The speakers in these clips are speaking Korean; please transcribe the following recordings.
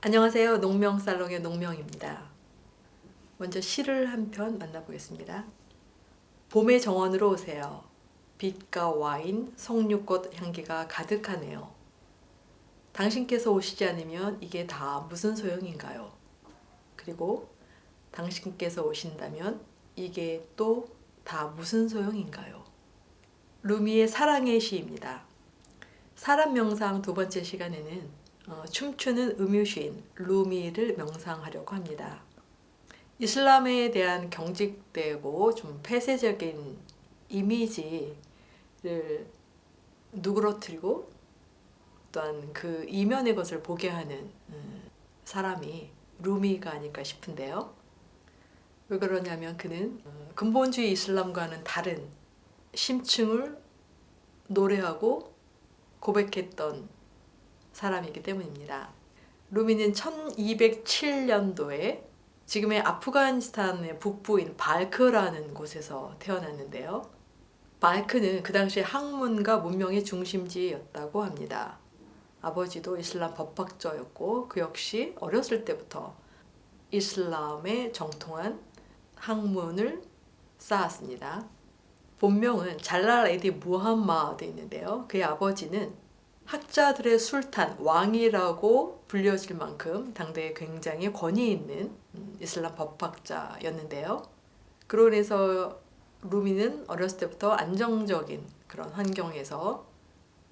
안녕하세요. 농명살롱의 농명입니다. 먼저 시를 한 편 만나보겠습니다. 봄의 정원으로 오세요. 빛과 와인, 석류꽃 향기가 가득하네요. 당신께서 오시지 않으면 이게 다 무슨 소용인가요? 그리고 당신께서 오신다면 이게 또 다 무슨 소용인가요? 루미의 사랑의 시입니다. 사람 명상 두 번째 시간에는 춤추는 음유시인 루미를 명상하려고 합니다. 이슬람에 대한 경직되고 좀 폐쇄적인 이미지를 누그러뜨리고 또한 그 이면의 것을 보게 하는 사람이 루미가 아닐까 싶은데요. 왜 그러냐면 그는 근본주의 이슬람과는 다른 심층을 노래하고 고백했던 사람이기 때문입니다. 루미는 1207년도에 지금의 아프가니스탄의 북부인 발크라는 곳에서 태어났는데요. 발크는 그 당시 학문과 문명의 중심지였다고 합니다. 아버지도 이슬람 법학자였고 그 역시 어렸을 때부터 이슬람에 정통한 학문을 쌓았습니다. 본명은 잘랄 에디 무함마드인데요. 그의 아버지는 학자들의 술탄, 왕이라고 불려질 만큼 당대에 굉장히 권위 있는 이슬람 법학자였는데요. 그로 인해서 루미는 어렸을 때부터 안정적인 그런 환경에서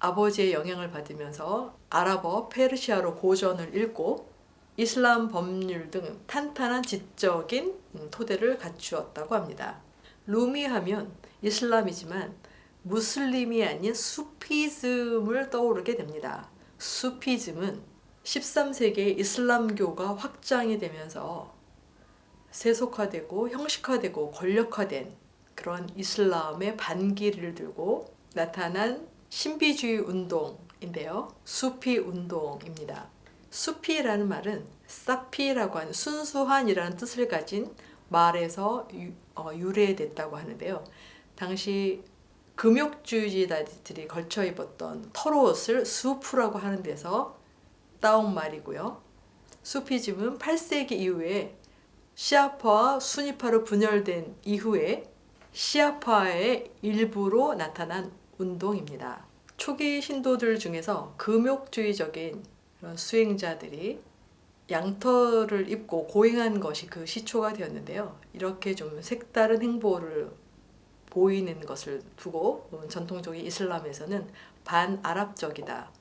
아버지의 영향을 받으면서 아랍어, 페르시아로 고전을 읽고 이슬람 법률 등 탄탄한 지적인 토대를 갖추었다고 합니다. 루미 하면 이슬람이지만 무슬림이 아닌 수피즘을 떠오르게 됩니다. 수피즘은 13세기에 이슬람교가 확장이 되면서 세속화되고 형식화되고 권력화된 그런 이슬람의 반기를 들고 나타난 신비주의 운동인데요. 수피 운동입니다. 수피라는 말은 사피라고 하는 순수한이라는 뜻을 가진 말에서 유래됐다고 하는데요. 당시 금욕주의자들이 걸쳐 입었던 털옷을 수프라고 하는 데서 따온 말이고요. 수피즘은 8세기 이후에 시아파와 수니파로 분열된 이후에 시아파의 일부로 나타난 운동입니다. 초기 신도들 중에서 금욕주의적인 그런 수행자들이 양털을 입고 고행한 것이 그 시초가 되었는데요. 이렇게 좀 색다른 행보를 보이는 것을 두고 전통적인 이슬람에서는 반아랍적이다,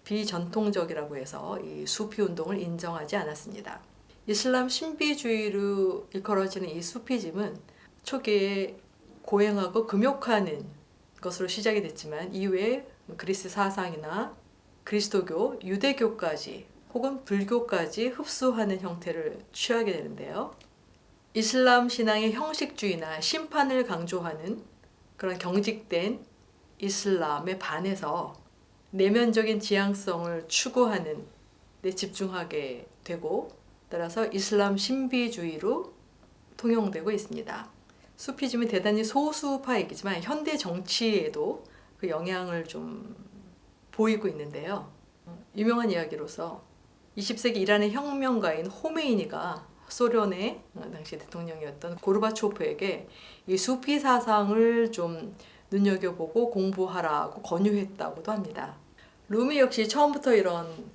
비전통적이라고 해서 이 수피 운동을 인정하지 않았습니다. 이슬람 신비주의로 일컬어지는 이 수피즘은 초기에 고행하고 금욕하는 것으로 시작이 됐지만 이후에 그리스 사상이나 그리스도교, 유대교까지 혹은 불교까지 흡수하는 형태를 취하게 되는데요. 이슬람 신앙의 형식주의나 심판을 강조하는 그런 경직된 이슬람에 반해서 내면적인 지향성을 추구하는 데 집중하게 되고 따라서 이슬람 신비주의로 통용되고 있습니다. 수피즘이 대단히 소수파이지만 현대 정치에도 그 영향을 좀 보이고 있는데요. 유명한 이야기로서 20세기 이란의 혁명가인 호메이니가 소련의 당시 대통령이었던 고르바초프에게 이 수피 사상을 좀 눈여겨보고 공부하라고 권유했다고도 합니다. 루미 역시 처음부터 이런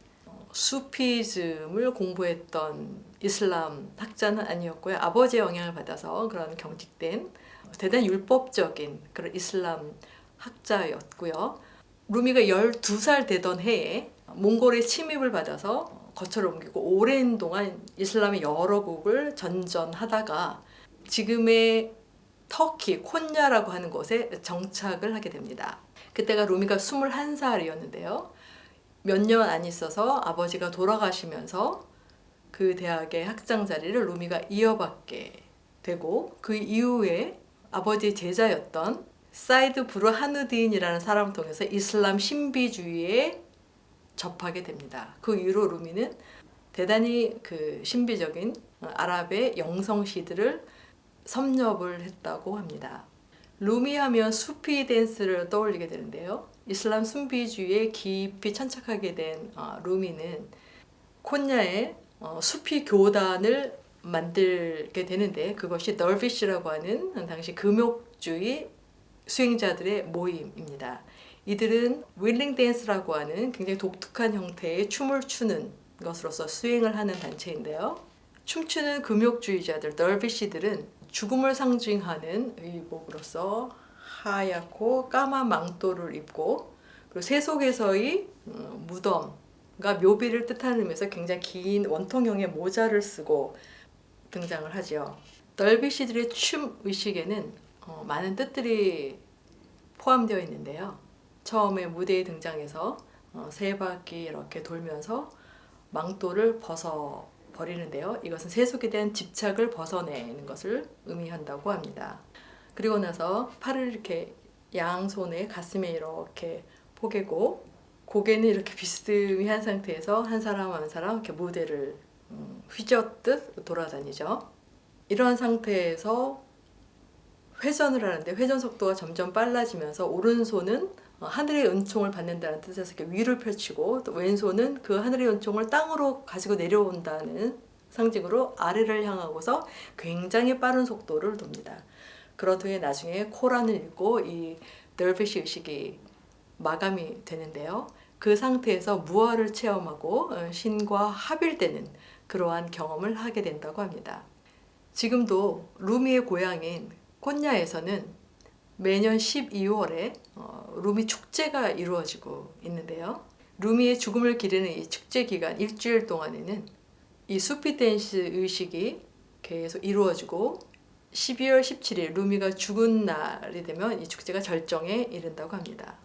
수피즘을 공부했던 이슬람 학자는 아니었고요. 아버지의 영향을 받아서 그런 경직된 대단히 율법적인 그런 이슬람 학자였고요. 루미가 12살 되던 해에 몽골의 침입을 받아서 거처를 옮기고 오랜 동안 이슬람의 여러 국을 전전하다가 지금의 터키, 콘야라고 하는 곳에 정착을 하게 됩니다. 그때가 루미가 21살이었는데요. 몇 년 안 있어서 아버지가 돌아가시면서 그 대학의 학장 자리를 루미가 이어받게 되고 그 이후에 아버지의 제자였던 사이드 부르하누딘이라는 사람을 통해서 이슬람 신비주의에 접하게 됩니다. 그 이후로 루미는 대단히 그 신비적인 아랍의 영성 시들을 섭렵을 했다고 합니다. 루미 하면 수피 댄스를 떠올리게 되는데요. 이슬람 순비주의에 깊이 천착하게 된 루미는 콘야의 수피 교단을 만들게 되는데 그것이 더비시라고 하는 당시 금욕주의 수행자들의 모임입니다. 이들은 윌링 댄스라고 하는 굉장히 독특한 형태의 춤을 추는 것으로서 수행을 하는 단체인데요. 춤추는 금욕주의자들, 더비시들은 죽음을 상징하는 의복으로서 하얗고 까만 망토를 입고 그리고 새 속에서의 무덤과 묘비를 뜻하는 의미에서 굉장히 긴 원통형의 모자를 쓰고 등장을 하죠. 더비시들의 춤 의식에는 많은 뜻들이 포함되어 있는데요. 처음에 무대에 등장해서 세 바퀴 이렇게 돌면서 망토를 벗어 버리는데요. 이것은 세속에 대한 집착을 벗어내는 것을 의미한다고 합니다. 그리고 나서 팔을 이렇게 양손에 가슴에 이렇게 포개고 고개는 이렇게 비스듬히 한 상태에서 한 사람 한 사람 이렇게 무대를 휘젓듯 돌아다니죠. 이러한 상태에서 회전을 하는데 회전 속도가 점점 빨라지면서 오른손은 하늘의 은총을 받는다는 뜻에서 이렇게 위를 펼치고 또 왼손은 그 하늘의 은총을 땅으로 가지고 내려온다는 상징으로 아래를 향하고서 굉장히 빠른 속도를 돕니다. 그런 후에 나중에 코란을 읽고 이 더비시 의식이 마감이 되는데요. 그 상태에서 무아를 체험하고 신과 합일되는 그러한 경험을 하게 된다고 합니다. 지금도 루미의 고향인 콘야에서는 매년 12월에 루미 축제가 이루어지고 있는데요. 루미의 죽음을 기리는 이 축제 기간 일주일 동안에는 이 수피 댄스 의식이 계속 이루어지고 12월 17일 루미가 죽은 날이 되면 이 축제가 절정에 이른다고 합니다.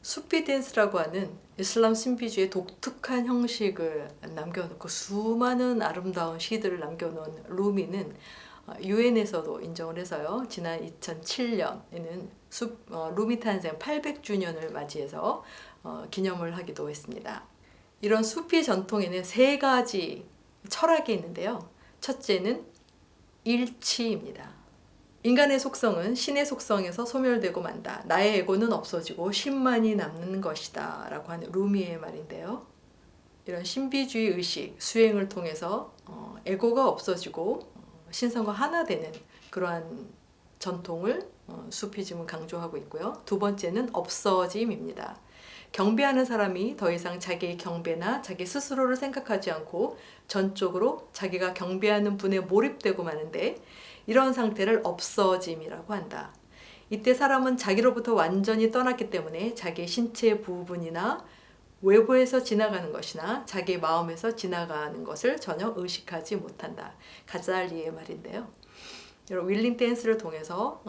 수피 댄스라고 하는 이슬람 신비주의의 독특한 형식을 남겨놓고 수많은 아름다운 시들을 남겨놓은 루미는 유엔에서도 인정을 해서요. 지난 2007년에는 루미 탄생 800주년을 맞이해서 기념을 하기도 했습니다. 이런 수피 전통에는 세 가지 철학이 있는데요. 첫째는 일치입니다. 인간의 속성은 신의 속성에서 소멸되고 만다. 나의 에고는 없어지고 신만이 남는 것이다 라고 하는 루미의 말인데요. 이런 신비주의 의식, 수행을 통해서 에고가 없어지고 신성과 하나 되는 그러한 전통을 수피즘은 강조하고 있고요. 두 번째는 없어짐입니다. 경배하는 사람이 더 이상 자기의 경배나 자기 스스로를 생각하지 않고 전적으로 자기가 경배하는 분에 몰입되고 마는데 이런 상태를 없어짐이라고 한다. 이때 사람은 자기로부터 완전히 떠났기 때문에 자기 신체 부분이나 외부에서 지나가는 것이나 자기 마음에서 지나가는 것을 전혀 의식하지 못한다. 가잘리의 말인데요. 여러분 윌링 댄스를 통해서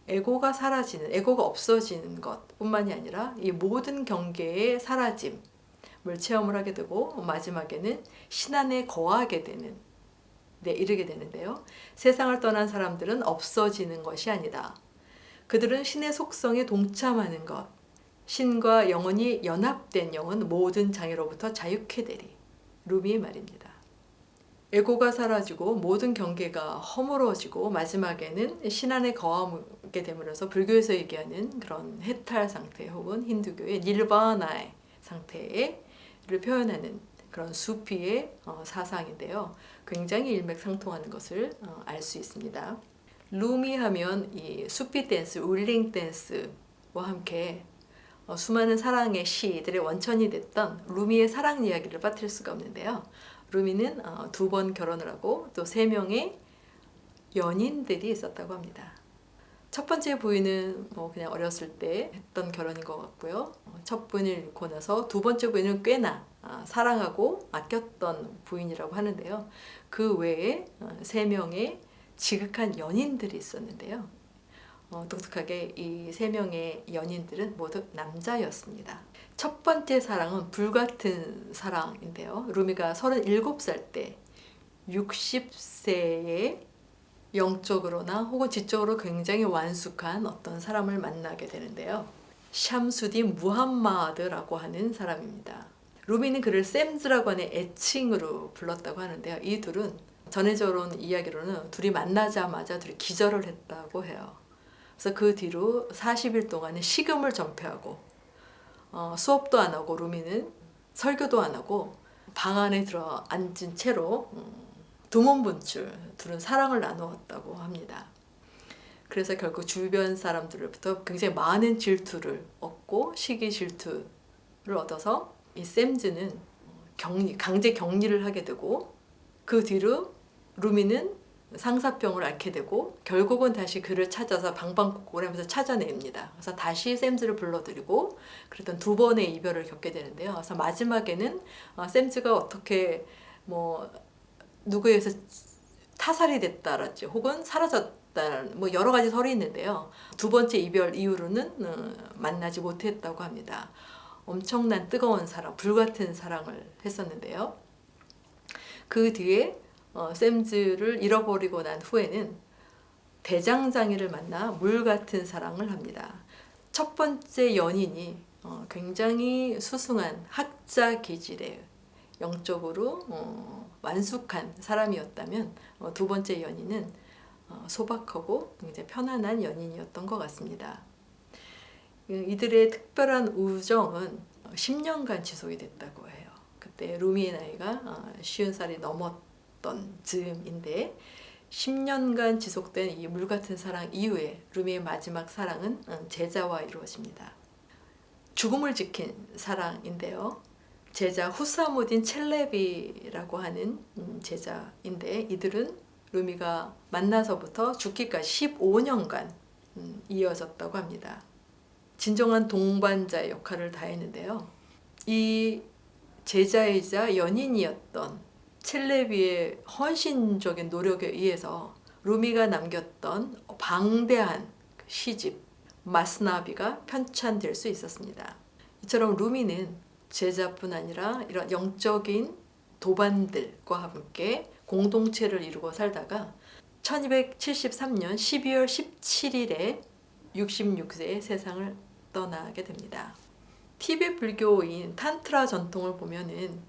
에고가 사라지는, 에고가 없어지는 것뿐만이 아니라 이 모든 경계의 사라짐을 체험을 하게 되고 마지막에는 신 안에 거하게 되는 데 이르게 되는데요. 세상을 떠난 사람들은 없어지는 것이 아니다. 그들은 신의 속성에 동참하는 것, 신과 영혼이 연합된 영은 모든 장애로부터 자유케 되리. 루미의 말입니다. 에고가 사라지고 모든 경계가 허물어지고 마지막에는 신 안에 거하게 됨으로써 불교에서 얘기하는 그런 해탈 상태 혹은 힌두교의 닐바나의 상태를 표현하는 그런 수피의 사상인데요. 굉장히 일맥상통하는 것을 알 수 있습니다. 루미 하면 이 수피 댄스, 윌링 댄스와 함께 수많은 사랑의 시들의 원천이 됐던 루미의 사랑 이야기를 빠뜨릴 수가 없는데요. 루미는 2번 결혼을 하고 또 3명의 연인들이 있었다고 합니다. 첫 번째 부인은 그냥 어렸을 때 했던 결혼인 것 같고요. 첫 부인을 잃고 나서 두 번째 부인은 꽤나 사랑하고 아꼈던 부인이라고 하는데요. 그 외에 3명의 지극한 연인들이 있었는데요. 독특하게 이 3명의 연인들은 모두 남자였습니다. 첫 번째 사랑은 불같은 사랑인데요. 루미가 37살 때 60세의 영적으로나 혹은 지적으로 굉장히 완숙한 어떤 사람을 만나게 되는데요. 샴수딘 무함마드라고 하는 사람입니다. 루미는 그를 샘즈라고 하는 애칭으로 불렀다고 하는데요. 이 둘은 전해져온 이야기로는 둘이 만나자마자 둘이 기절을 했다고 해요. 그래서 그 뒤로 40일 동안은 식음을 전폐하고 수업도 안 하고 루미는 설교도 안 하고 방 안에 들어 앉은 채로 두문분출 둘은 사랑을 나누었다고 합니다. 그래서 결국 주변 사람들로부터 굉장히 많은 질투를 얻고 시기 질투를 얻어서 이 샘즈는 강제 격리를 하게 되고, 그 뒤로 루미는 상사병을 앓게 되고 결국은 다시 그를 찾아서 방방곡곡을 하면서 찾아냅니다. 그래서 다시 샘즈를 불러들이고 그랬던 두 번의 이별을 겪게 되는데요. 그래서 마지막에는 샘즈가 어떻게 뭐 누구에 의해서 타살이 됐다랄지 혹은 사라졌다는 뭐 여러 가지 설이 있는데요. 두 번째 이별 이후로는 만나지 못했다고 합니다. 엄청난 뜨거운 사랑, 불같은 사랑을 했었는데요. 그 뒤에 샘즈를 잃어버리고 난 후에는 대장장이를 만나 물같은 사랑을 합니다. 첫 번째 연인이 굉장히 수승한 학자 기질의 영적으로 완숙한 사람이었다면, 두 번째 연인은 소박하고 굉장히 편안한 연인이었던 것 같습니다. 이들의 특별한 우정은 10년간 지속이 됐다고 해요. 그때 루미의 나이가 50살이 넘었던 즈음인데 10년간 지속된 이 물같은 사랑 이후에 루미의 마지막 사랑은 제자와 이루어집니다. 죽음을 지킨 사랑인데요. 제자 후사무딘 첼레비라고 하는 제자인데, 이들은 루미가 만나서부터 죽기까지 15년간 이어졌다고 합니다. 진정한 동반자의 역할을 다했는데요. 이 제자이자 연인이었던 첼레비의 헌신적인 노력에 의해서 루미가 남겼던 방대한 시집 마스나비가 편찬될 수 있었습니다. 이처럼 루미는 제자뿐 아니라 이런 영적인 도반들과 함께 공동체를 이루고 살다가 1273년 12월 17일에 66세에 세상을 떠나게 됩니다. 티베트 불교인 탄트라 전통을 보면은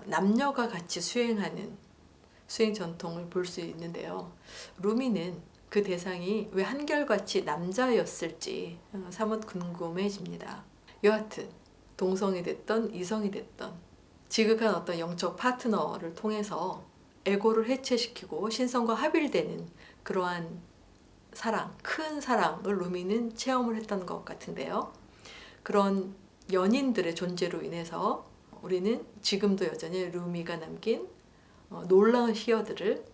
남녀가 같이 수행하는 수행 전통을 볼 수 있는데요. 루미는 그 대상이 왜 한결같이 남자였을지 사뭇 궁금해집니다. 여하튼 동성이 됐던 이성이 됐던 지극한 어떤 영적 파트너를 통해서 에고를 해체시키고 신성과 합일되는 그러한 사랑, 큰 사랑을 루미는 체험을 했던 것 같은데요. 그런 연인들의 존재로 인해서 우리는 지금도 여전히 루미가 남긴 놀라운 희어들을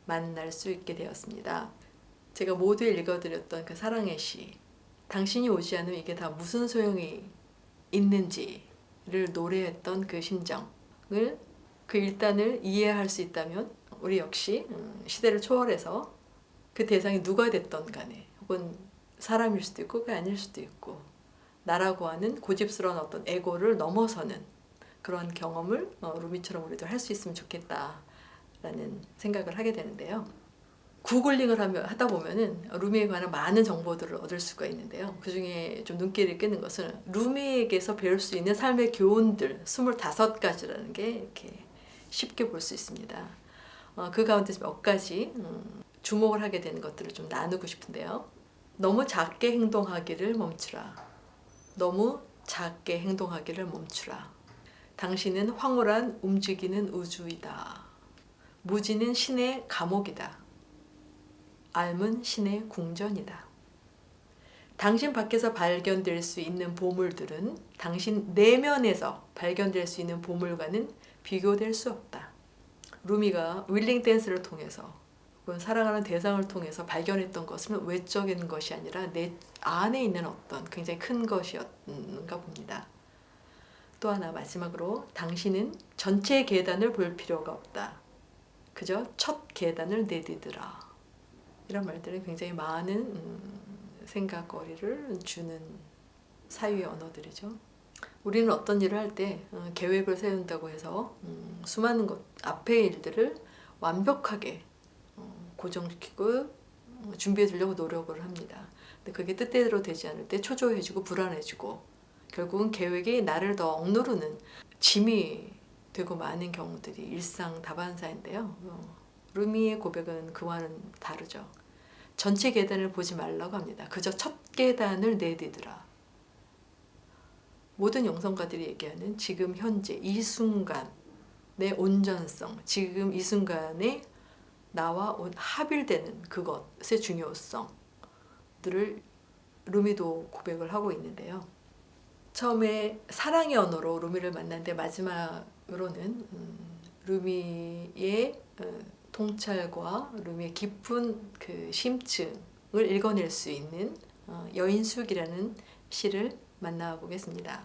만날 수 있게 되었습니다. 제가 모두에 읽어드렸던 그 사랑의 시, 당신이 오지 않으면 이게 다 무슨 소용이 있는지를 노래했던 그 심정을, 그 일단을 이해할 수 있다면 우리 역시 시대를 초월해서 그 대상이 누가 됐던 간에, 혹은 사람일 수도 있고 그게 아닐 수도 있고, 나라고 하는 고집스러운 어떤 에고를 넘어서는 그런 경험을 루미처럼 우리도 할 수 있으면 좋겠다라는 생각을 하게 되는데요. 구글링을 하다 보면은 루미에 관한 많은 정보들을 얻을 수가 있는데요. 그 중에 좀 눈길을 끄는 것은 루미에게서 배울 수 있는 삶의 교훈들 25가지라는 게 이렇게 쉽게 볼 수 있습니다. 그 가운데 몇 가지 주목을 하게 되는 것들을 좀 나누고 싶은데요. 너무 작게 행동하기를 멈추라. 너무 작게 행동하기를 멈추라. 당신은 황홀한 움직이는 우주이다. 무지는 신의 감옥이다. 앓은 신의 궁전이다. 당신 밖에서 발견될 수 있는 보물들은 당신 내면에서 발견될 수 있는 보물과는 비교될 수 없다. 루미가 윌링 댄스를 통해서 혹은 사랑하는 대상을 통해서 발견했던 것은 외적인 것이 아니라 내 안에 있는 어떤 굉장히 큰 것이었는가 봅니다. 또 하나 마지막으로, 당신은 전체 계단을 볼 필요가 없다. 그저 첫 계단을 내디드라. 이런 말들은 굉장히 많은 생각거리를 주는 사유의 언어들이죠. 우리는 어떤 일을 할 때 계획을 세운다고 해서 수많은 것 앞의 일들을 완벽하게 고정시키고 준비해 두려고 노력을 합니다. 근데 그게 뜻대로 되지 않을 때 초조해지고 불안해지고 결국은 계획이 나를 더 억누르는 짐이 되고 마는 경우들이 일상 다반사인데요. 루미의 고백은 그와는 다르죠. 전체 계단을 보지 말라고 합니다. 그저 첫 계단을 내디드라. 모든 영성가들이 얘기하는 지금 현재 이 순간 내 온전성, 지금 이 순간에 나와 합일되는 그것의 중요성들을 루미도 고백을 하고 있는데요. 처음에 사랑의 언어로 루미를 만났는데 마지막으로는 루미의 통찰과 루미의 깊은 그 심층을 읽어낼 수 있는 여인숙이라는 시를 만나보겠습니다.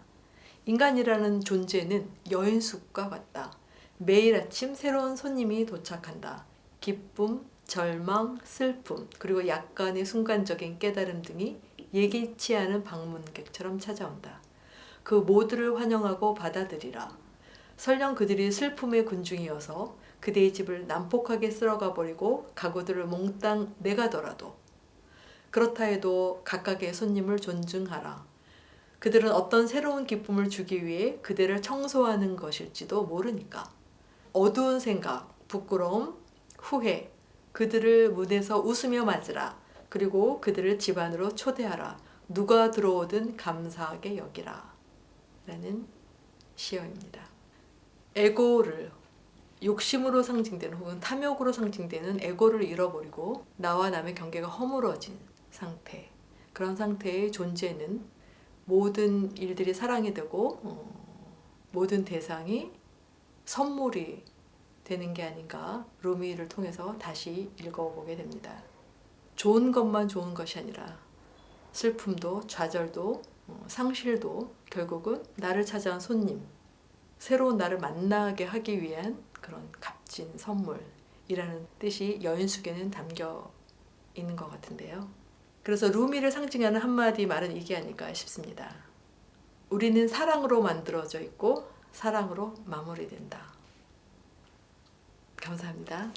인간이라는 존재는 여인숙과 같다. 매일 아침 새로운 손님이 도착한다. 기쁨, 절망, 슬픔, 그리고 약간의 순간적인 깨달음 등이 예기치 않은 방문객처럼 찾아온다. 그 모두를 환영하고 받아들이라. 설령 그들이 슬픔의 군중이어서 그대의 집을 난폭하게 쓸어가 버리고 가구들을 몽땅 내가더라도, 그렇다 해도 각각의 손님을 존중하라. 그들은 어떤 새로운 기쁨을 주기 위해 그대를 청소하는 것일지도 모르니까. 어두운 생각, 부끄러움, 후회, 그들을 문에서 웃으며 맞으라. 그리고 그들을 집 안으로 초대하라. 누가 들어오든 감사하게 여기라. 라는 시어입니다. 에고를, 욕심으로 상징되는 혹은 탐욕으로 상징되는 에고를 잃어버리고 나와 남의 경계가 허물어진 상태, 그런 상태의 존재는 모든 일들이 사랑이 되고 모든 대상이 선물이 되는 게 아닌가, 루미를 통해서 다시 읽어보게 됩니다. 좋은 것만 좋은 것이 아니라 슬픔도 좌절도 상실도 결국은 나를 찾아온 손님, 새로운 나를 만나게 하기 위한 그런 값진 선물이라는 뜻이 여인숙에는 담겨 있는 것 같은데요. 그래서 루미를 상징하는 한마디 말은 이게 아닐까 싶습니다. 우리는 사랑으로 만들어져 있고 사랑으로 마무리된다. 감사합니다.